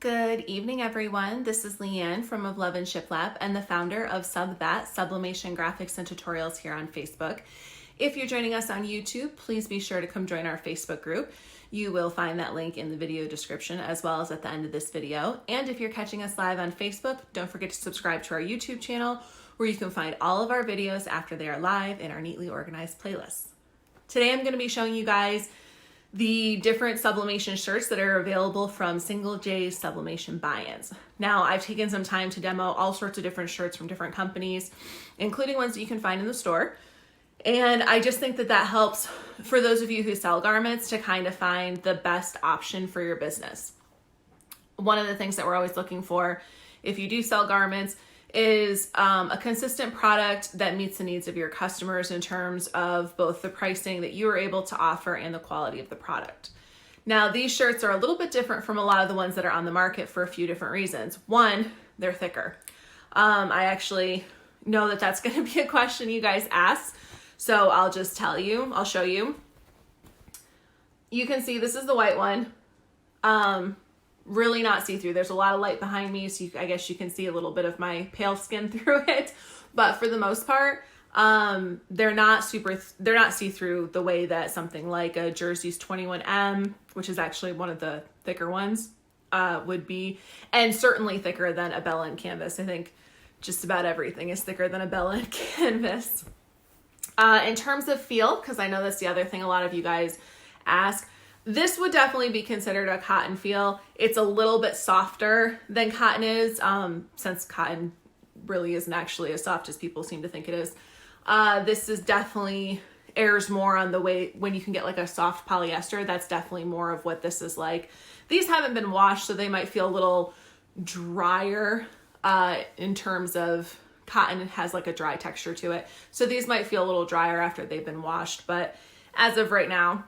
Good evening, everyone. This is Leanne from Of Love and Shiplap and the founder of Sublimation graphics and tutorials here on Facebook. If you're joining us on YouTube, please be sure to come join our Facebook group. You will find that link in the video description as well as at the end of this video. And if you're catching us live on Facebook, don't forget to subscribe to our YouTube channel where you can find all of our videos after they are live in our neatly organized playlists. Today I'm going to be showing you guys the different sublimation shirts that are available from SingleJ sublimation buy-ins. Now, I've taken some time to demo all sorts of different shirts from different companies, including ones that you can find in the store. And I just think that that helps for those of you who sell garments to kind of find the best option for your business. One of the things that we're always looking for if you do sell garments is a consistent product that meets the needs of your customers in terms of both the pricing that you are able to offer and the quality of the product. Now, these shirts are a little bit different from a lot of the ones that are on the market for a few different reasons. One, they're thicker. I actually know that that's going to be a question you guys ask, so I'll just tell you, I'll show you. You can see this is the white one. Really not see-through. There's a lot of light behind me, so I guess you can see a little bit of my pale skin through it. But for the most part, they're not see-through the way that something like a Jersey's 21M, which is actually one of the thicker ones, would be, and certainly thicker than a Bella canvas. I think just about everything is thicker than a Bella canvas. In terms of feel, because I know that's the other thing a lot of you guys ask, this would definitely be considered a cotton feel. It's a little bit softer than cotton is, since cotton really isn't actually as soft as people seem to think it is. This is definitely airs more on the way when you can get like a soft polyester. That's definitely more of what this is like. These haven't been washed, so they might feel a little drier in terms of cotton. It has like a dry texture to it. So these might feel a little drier after they've been washed. But as of right now,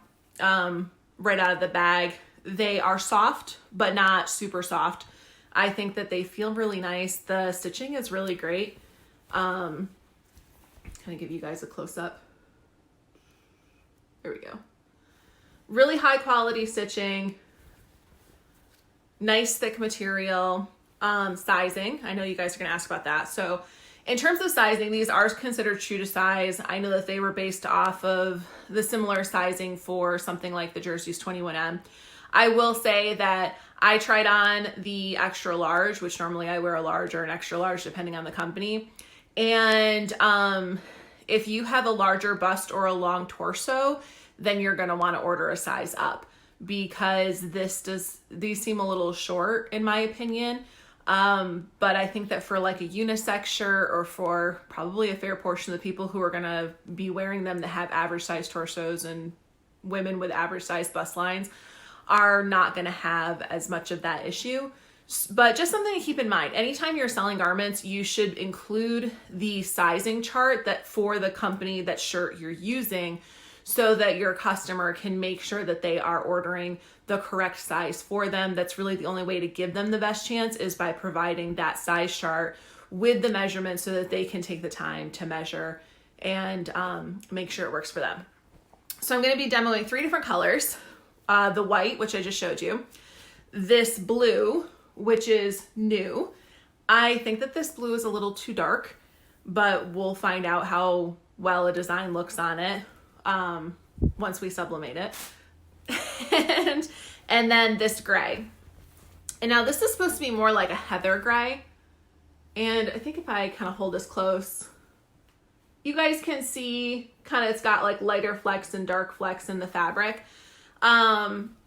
right out of the bag, they are soft, but not super soft. I think that they feel really nice. The stitching is really great. Kind of give you guys a close-up. There we go. Really high quality stitching. Nice thick material. Sizing. I know you guys are going to ask about that. So in terms of sizing, these are considered true to size. I know that they were based off of the similar sizing for something like the Jersey's 21M. I will say that I tried on the extra large, which normally I wear a large or an extra large depending on the company. And if you have a larger bust or a long torso, then you're going to want to order a size up because these seem a little short in my opinion. But I think that for like a unisex shirt or for probably a fair portion of the people who are going to be wearing them that have average size torsos and women with average size bust lines are not going to have as much of that issue. But just something to keep in mind, anytime you're selling garments, you should include the sizing chart that for the company, that shirt you're using, so that your customer can make sure that they are ordering the correct size for them. That's really the only way to give them the best chance is by providing that size chart with the measurements so that they can take the time to measure and make sure it works for them. So I'm going to be demoing 3 different colors. The white, which I just showed you. This blue, which is new. I think that this blue is a little too dark, but we'll find out how well a design looks on it once we sublimate it. and then this gray. And now this is supposed to be more like a heather gray. And I think if I kind of hold this close, you guys can see kind of it's got like lighter flecks and dark flecks in the fabric.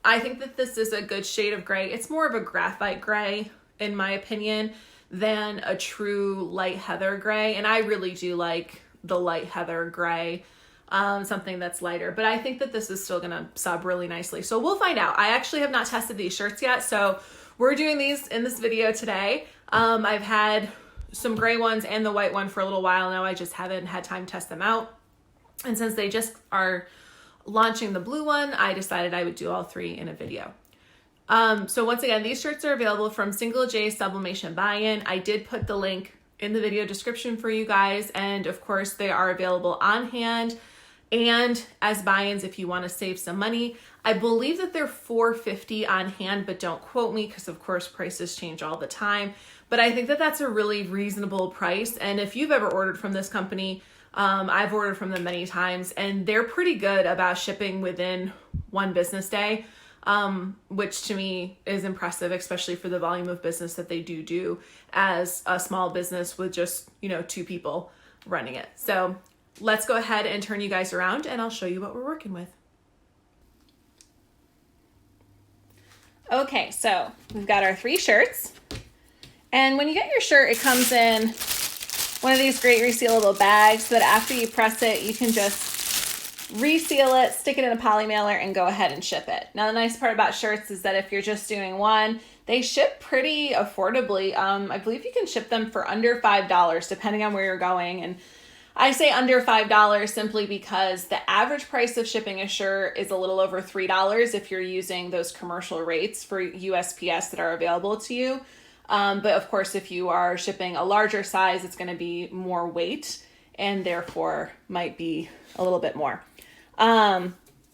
I think that this is a good shade of gray. It's more of a graphite gray, in my opinion, than a true light heather gray. And I really do like the light heather gray. Something that's lighter, but I think that this is still gonna sub really nicely. So we'll find out. I actually have not tested these shirts yet, so we're doing these in this video today. I've had some gray ones and the white one for a little while now. I just haven't had time to test them out. And since they just are launching the blue one, I decided I would do all 3 in a video. So once again, these shirts are available from SingleJ Sublimation Buy-In. I did put the link in the video description for you guys, and of course they are available on hand and as buy-ins if you want to save some money. I believe that they're $4.50 on hand, but don't quote me because of course prices change all the time. But I think that that's a really reasonable price. And if you've ever ordered from this company, I've ordered from them many times, and they're pretty good about shipping within 1 business day, which to me is impressive, especially for the volume of business that they do as a small business with just, 2 people running it. So let's go ahead and turn you guys around and I'll show you what we're working with. Okay, so we've got our 3 shirts. And when you get your shirt, it comes in one of these great resealable bags so that after you press it, you can just reseal it, stick it in a poly mailer, and go ahead and ship it. Now, the nice part about shirts is that if you're just doing one, they ship pretty affordably. I believe you can ship them for under $5, depending on where you're going. And I say under $5 simply because the average price of shipping a shirt is a little over $3 if you're using those commercial rates for USPS that are available to you. But of course, if you are shipping a larger size, it's going to be more weight and therefore might be a little bit more.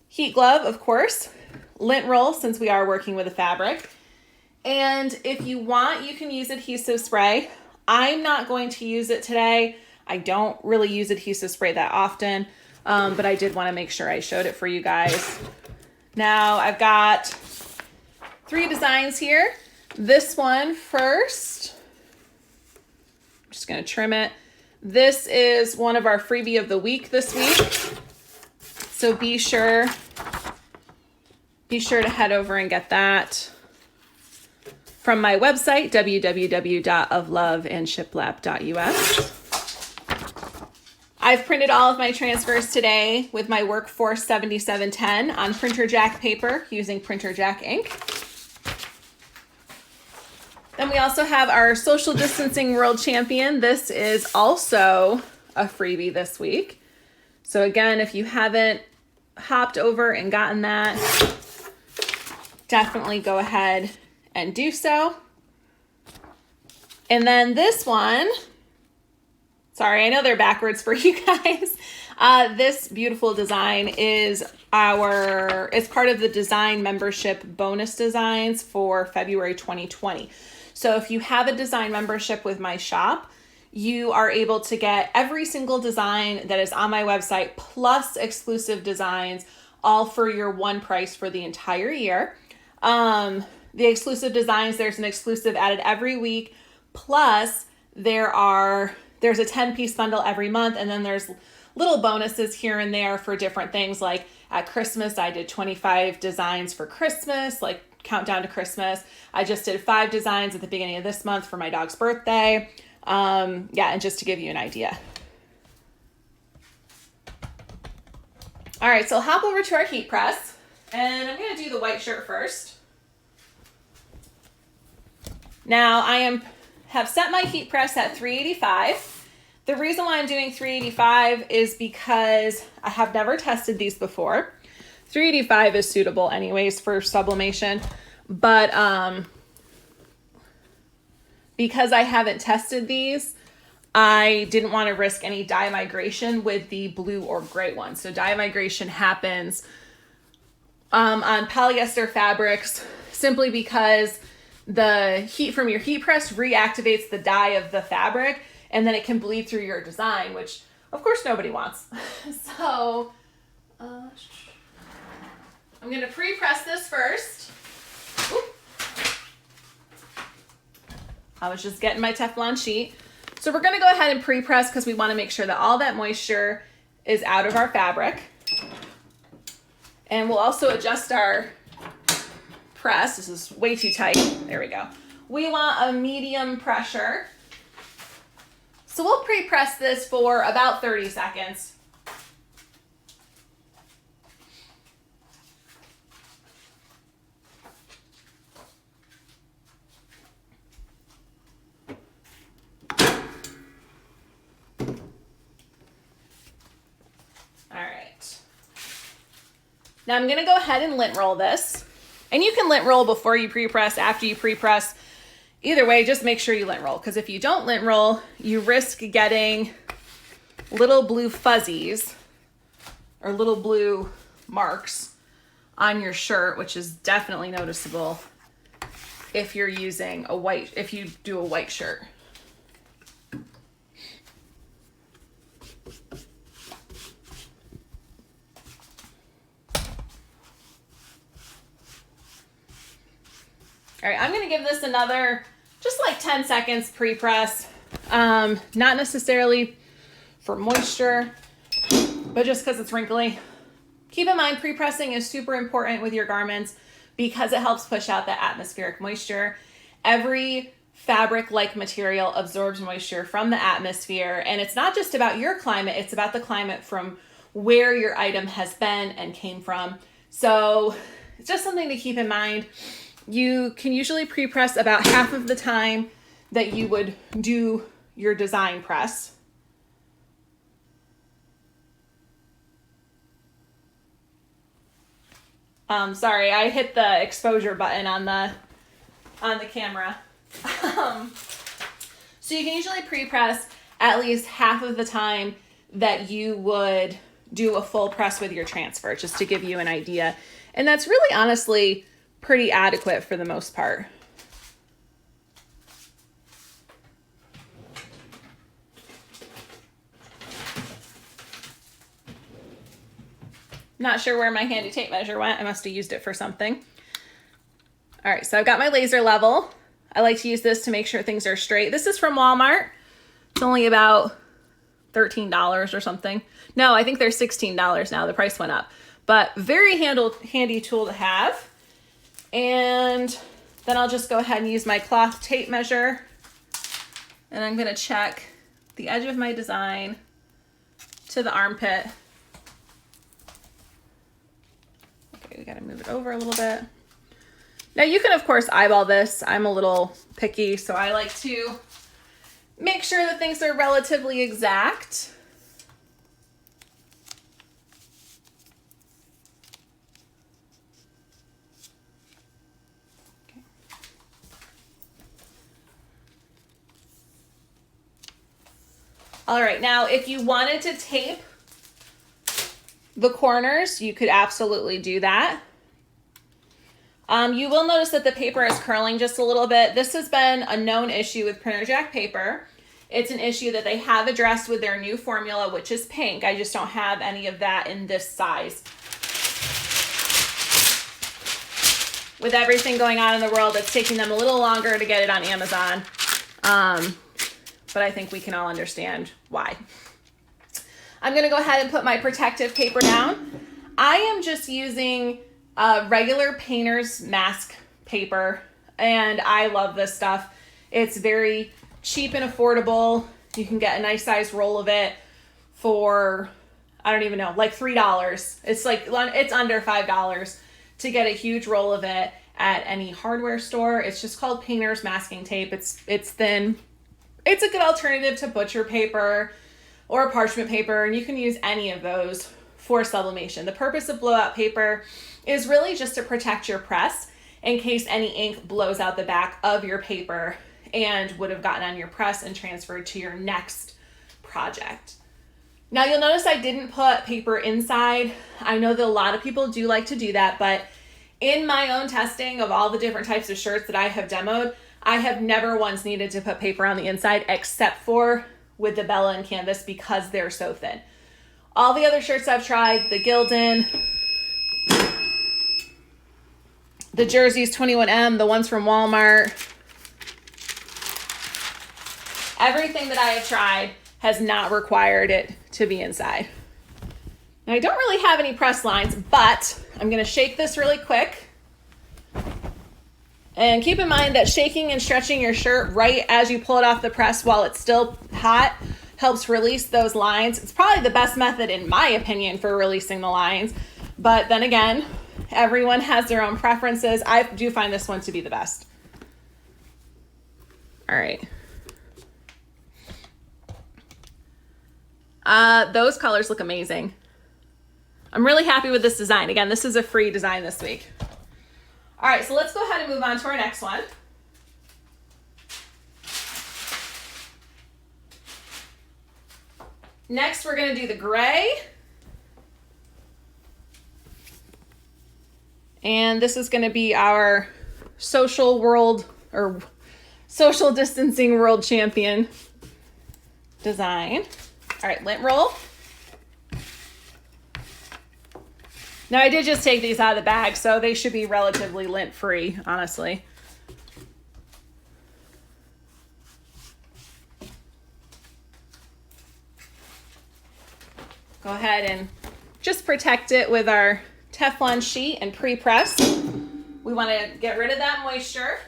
Heat glove, of course, lint roll since we are working with a fabric. And if you want, you can use adhesive spray. I'm not going to use it today. I don't really use adhesive spray that often, but I did want to make sure I showed it for you guys. Now I've got 3 designs here. This one first, I'm just going to trim it. This is one of our freebie of the week this week. So be sure to head over and get that from my website, www.ofloveandshiplap.us. I've printed all of my transfers today with my Workforce 7710 on printer jack paper using printer jack ink. Then we also have our social distancing world champion. This is also a freebie this week. So again, if you haven't hopped over and gotten that, definitely go ahead and do so. And then this one, sorry, I know they're backwards for you guys. This beautiful design is it's part of the design membership bonus designs for February 2020. So if you have a design membership with my shop, you are able to get every single design that is on my website plus exclusive designs, all for your one price for the entire year. The exclusive designs, there's an exclusive added every week, plus there's a 10-piece bundle every month, and then there's little bonuses here and there for different things. Like at Christmas, I did 25 designs for Christmas, like countdown to Christmas. I just did 5 designs at the beginning of this month for my dog's birthday. And just to give you an idea. All right, so hop over to our heat press, and I'm going to do the white shirt first. Now I have set my heat press at 385. The reason why I'm doing 385 is because I have never tested these before. 385 is suitable anyways for sublimation, but because I haven't tested these, I didn't want to risk any dye migration with the blue or gray one. So dye migration happens on polyester fabrics simply because the heat from your heat press reactivates the dye of the fabric, and then it can bleed through your design, which of course nobody wants. So I'm going to pre-press this first. Oop. I was just getting my Teflon sheet. So we're going to go ahead and pre-press because we want to make sure that all that moisture is out of our fabric. And we'll also adjust our press. This is way too tight. There we go. We want a medium pressure. So we'll pre-press this for about 30 seconds. Now I'm going to go ahead and lint roll this, and you can lint roll before you pre-press, after you pre-press. Either way, just make sure you lint roll, because if you don't lint roll, you risk getting little blue fuzzies or little blue marks on your shirt, which is definitely noticeable if you're using a white, if you do a white shirt. All right, I'm gonna give this another, just like 10 seconds pre-press. Not necessarily for moisture, but just because it's wrinkly. Keep in mind, pre-pressing is super important with your garments because it helps push out that atmospheric moisture. Every fabric-like material absorbs moisture from the atmosphere, and it's not just about your climate, it's about the climate from where your item has been and came from. So it's just something to keep in mind. You can usually pre-press about half of the time that you would do your design press. Sorry, I hit the exposure button on the camera. So you can usually pre-press at least half of the time that you would do a full press with your transfer, just to give you an idea. And that's really honestly pretty adequate for the most part. Not sure where my handy tape measure went. I must have used it for something. All right, so I've got my laser level. I like to use this to make sure things are straight. This is from Walmart. It's only about $13 or something. No, I think they're $16 now. The price went up. But very handy tool to have. And then I'll just go ahead and use my cloth tape measure. And I'm gonna check the edge of my design to the armpit. Okay, we gotta move it over a little bit. Now you can of course eyeball this. I'm a little picky, so I like to make sure that things are relatively exact. Okay. All right, now if you wanted to tape the corners, you could absolutely do that. You will notice that the paper is curling just a little bit. This has been a known issue with printer jack paper. It's an issue that they have addressed with their new formula, which is pink. I just don't have any of that in this size. With everything going on in the world, it's taking them a little longer to get it on Amazon. But I think we can all understand why. I'm gonna go ahead and put my protective paper down. I am just using regular painter's mask paper, and I love this stuff. It's very cheap and affordable. You can get a nice size roll of it for, I don't even know, like $3. It's under $5 to get a huge roll of it at any hardware store. It's just called painter's masking tape. It's thin. It's a good alternative to butcher paper or parchment paper, and you can use any of those for sublimation. The purpose of blowout paper is really just to protect your press in case any ink blows out the back of your paper and would have gotten on your press and transferred to your next project. Now you'll notice I didn't put paper inside. I know that a lot of people do like to do that, but in my own testing of all the different types of shirts that I have demoed, I have never once needed to put paper on the inside except for with the Bella and Canvas because they're so thin. All the other shirts I've tried, the Gildan, the Jerseys 21M, the ones from Walmart, everything that I have tried has not required it to be inside. Now I don't really have any press lines, but I'm gonna shake this really quick. And keep in mind that shaking and stretching your shirt right as you pull it off the press while it's still hot helps release those lines. It's probably the best method in my opinion for releasing the lines, but then again, everyone has their own preferences. I do find this one to be the best. All right. Those colors look amazing. I'm really happy with this design. Again, this is a free design this week. All right, so let's go ahead and move on to our next one. Next, we're gonna do the gray. And this is going to be our social distancing world champion design. All right, lint roll. Now I did just take these out of the bag, so they should be relatively lint free, honestly. Go ahead and just protect it with our Teflon sheet and pre-press. We want to get rid of that moisture.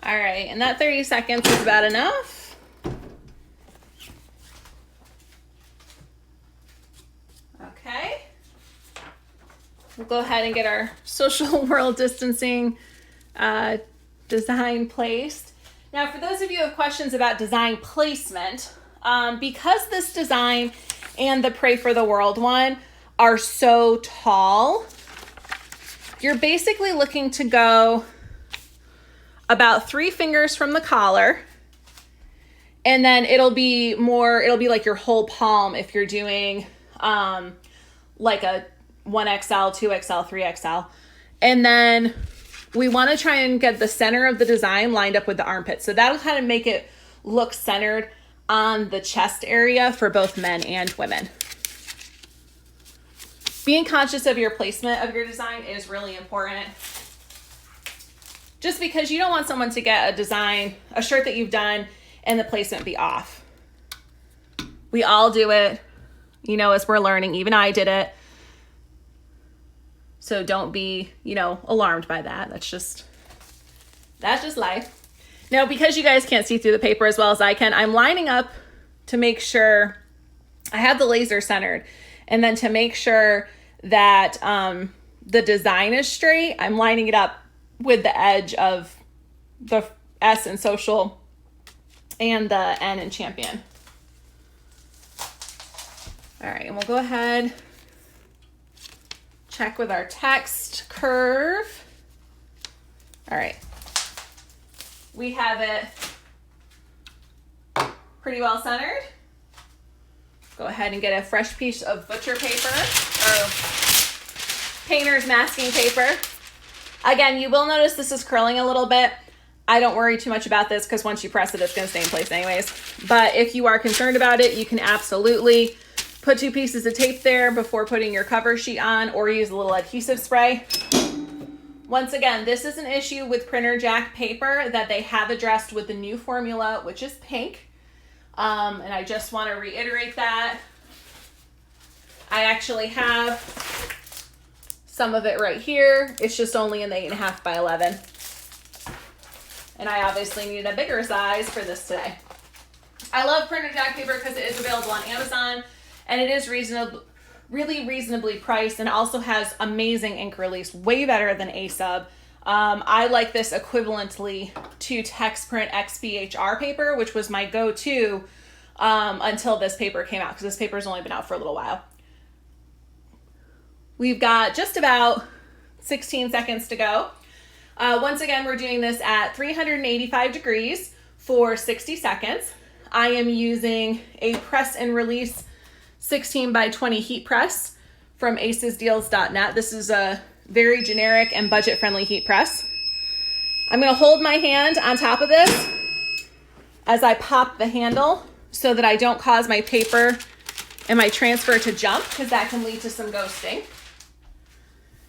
All right, and that 30 seconds is about enough. Okay. We'll go ahead and get our social world distancing design placed. Now, for those of you who have questions about design placement, because this design and the Pray for the World one are so tall, you're basically looking to go about 3 fingers from the collar, and then it'll be like your whole palm if you're doing like a 1XL, 2XL, 3XL. And then we want to try and get the center of the design lined up with the armpit. So that'll kind of make it look centered on the chest area for both men and women. Being conscious of your placement of your design is really important. Just because you don't want someone to get a shirt that you've done, and the placement be off. We all do it, as we're learning. Even I did it. So don't be, alarmed by that. That's just life. Now, because you guys can't see through the paper as well as I can, I'm lining up to make sure I have the laser centered. And then to make sure that the design is straight, I'm lining it up with the edge of the S in social and the N in champion. All right, and we'll go ahead, check with our text curve. All right, we have it pretty well centered. Go ahead and get a fresh piece of butcher paper or painter's masking paper. Again, you will notice this is curling a little bit. I don't worry too much about this because once you press it, it's going to stay in place anyways. But if you are concerned about it, you can absolutely put 2 pieces of tape there before putting your cover sheet on, or use a little adhesive spray. Once again, this is an issue with printer jack paper that they have addressed with the new formula, which is pink. And I just want to reiterate that. I actually have some of it right here. It's just only in the 8.5 by 11. And I obviously needed a bigger size for this today. I love printer jack paper because it is available on Amazon, and it is really reasonably priced, and also has amazing ink release, way better than A-Sub. I like this equivalently to Texprint XBHR paper, which was my go-to until this paper came out, because this paper's only been out for a little while. We've got just about 16 seconds to go. Once again, we're doing this at 385 degrees for 60 seconds. I am using a PressNRelease 16 by 20 heat press from acesdeals.net. This is a very generic and budget-friendly heat press. I'm going to hold my hand on top of this as I pop the handle so that I don't cause my paper and my transfer to jump, because that can lead to some ghosting.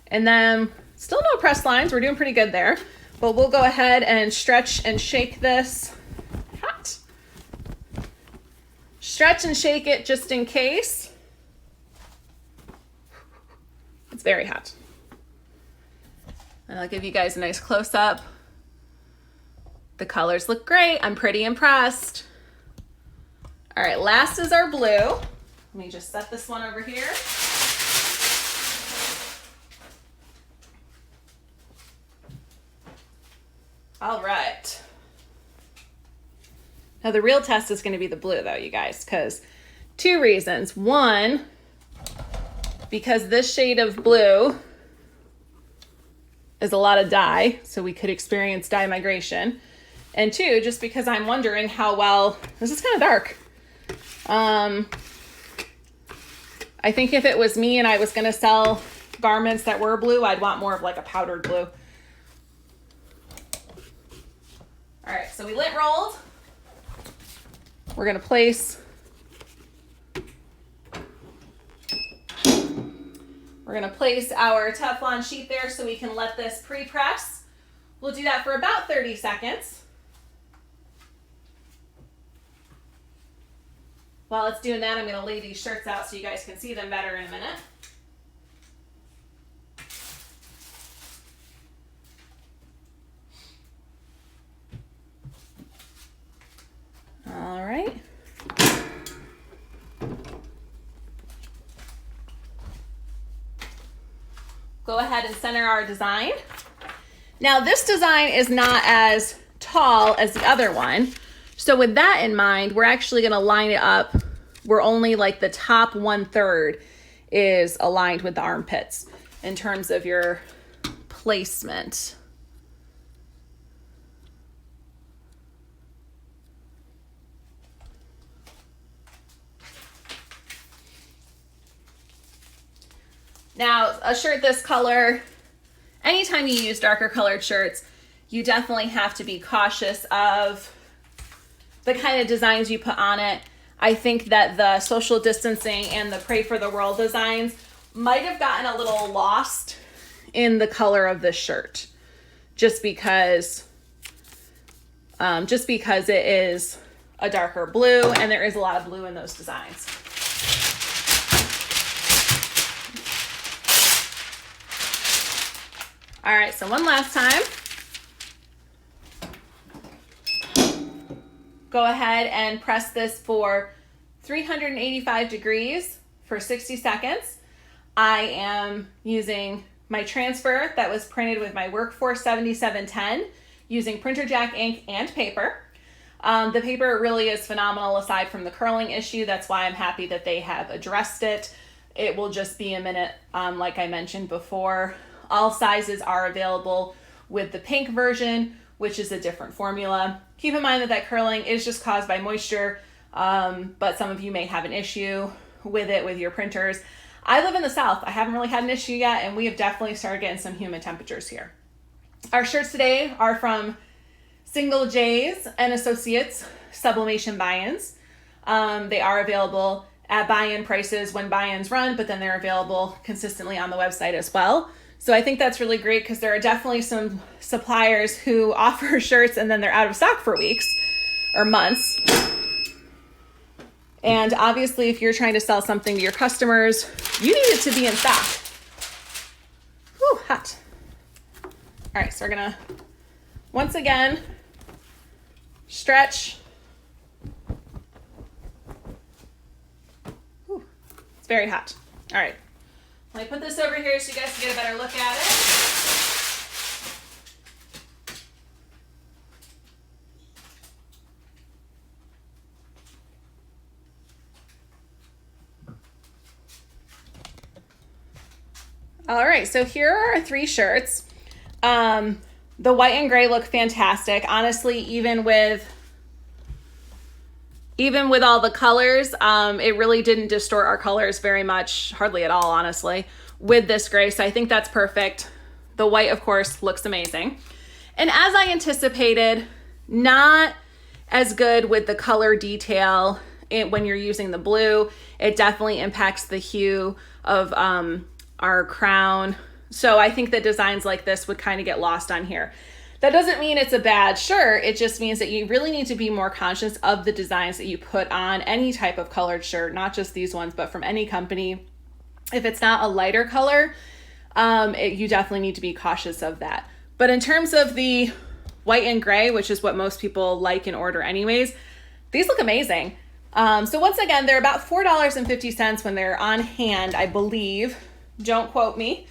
And then still no press lines. We're doing pretty good there, but we'll go ahead and stretch and shake this. Hot. Stretch and shake it just in case. It's very hot. And I'll give you guys a nice close-up. The colors look great. I'm pretty impressed. All right, last is our blue. Let me just set this one over here. All right. Now the real test is going to be the blue though, you guys, because Two reasons. One, because this shade of blue is a lot of dye, so we could experience dye migration. And two, just because I'm wondering how well, this is kind of dark. I think if it was me and I was gonna sell garments that were blue, I'd want more of like a powdered blue. All right, so we lint rolled. We're gonna place, our Teflon sheet there so we can let this pre-press. We'll do that for about 30 seconds. While it's doing that, I'm gonna lay these shirts out so you guys can see them better in a minute. All right. Go ahead and center our design. Now this design is not as tall as the other one. So with that in mind, we're actually gonna line it up. We're only like the top 1/3 is aligned with the armpits in terms of your placement. Now, a shirt this color, anytime you use darker colored shirts, you definitely have to be cautious of the kind of designs you put on it. I think that the social distancing and the Pray for the World designs might have gotten a little lost in the color of this shirt, just because it is a darker blue and there is a lot of blue in those designs. All right, so one last time. Go ahead and press this for 385 degrees for 60 seconds. I am using my transfer that was printed with my Workforce 7710 using printer jack ink and paper. The paper really is phenomenal aside from the curling issue. That's why I'm happy that they have addressed it. It will just be a minute, like I mentioned before. All sizes are available with the pink version, which is a different formula. Keep in mind that that curling is just caused by moisture, but some of you may have an issue with it with your printers. I live in the South. I haven't really had an issue yet, and we have definitely started getting some humid temperatures here. Our shirts today are from SingleJ's and Associates Sublimation buy-ins. They are available at buy-in prices when buy-ins run, but then they're available consistently on the website as well. So I think that's really great because there are definitely some suppliers who offer shirts and then they're out of stock for weeks or months. And obviously, if you're trying to sell something to your customers, you need it to be in stock. Whew, hot. All right, so we're gonna, once again, stretch. Whew, it's very hot. All right. Let me put this over here so you guys can get a better look at it. All right, so here are our 3 shirts. The white and gray look fantastic. Honestly, even with all the colors, it really didn't distort our colors very much, hardly at all, honestly, with this gray. So I think that's perfect. The white, of course, looks amazing. And as I anticipated, not as good with the color detail when you're using the blue. It definitely impacts the hue of our crown. So I think that designs like this would kind of get lost on here. That doesn't mean it's a bad shirt. It just means that you really need to be more conscious of the designs that you put on any type of colored shirt, not just these ones, but from any company. If it's not a lighter color, you definitely need to be cautious of that. But in terms of the white and gray, which is what most people like and order anyways, these look amazing. So once again, they're about $4.50 when they're on hand, I believe. Don't quote me,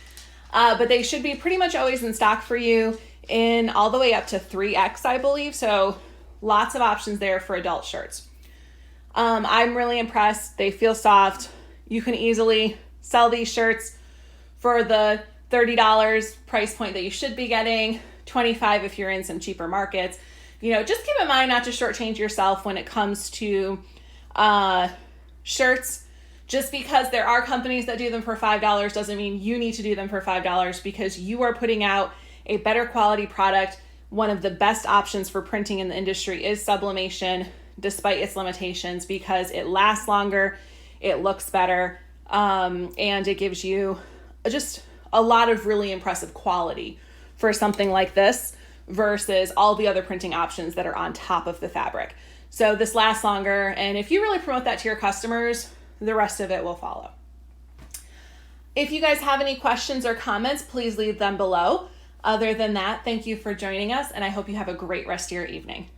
but they should be pretty much always in stock for you in all the way up to 3X, I believe. So lots of options there for adult shirts. I'm really impressed. They feel soft. You can easily sell these shirts for the $30 price point that you should be getting, $25 if you're in some cheaper markets. Just keep in mind not to shortchange yourself when it comes to shirts. Just because there are companies that do them for $5 doesn't mean you need to do them for $5, because you are putting out a better quality product. One of the best options for printing in the industry is sublimation, despite its limitations, because it lasts longer, it looks better, and it gives you just a lot of really impressive quality for something like this versus all the other printing options that are on top of the fabric. So this lasts longer, and if you really promote that to your customers, the rest of it will follow. If you guys have any questions or comments, please leave them below. Other than that, thank you for joining us, and I hope you have a great rest of your evening.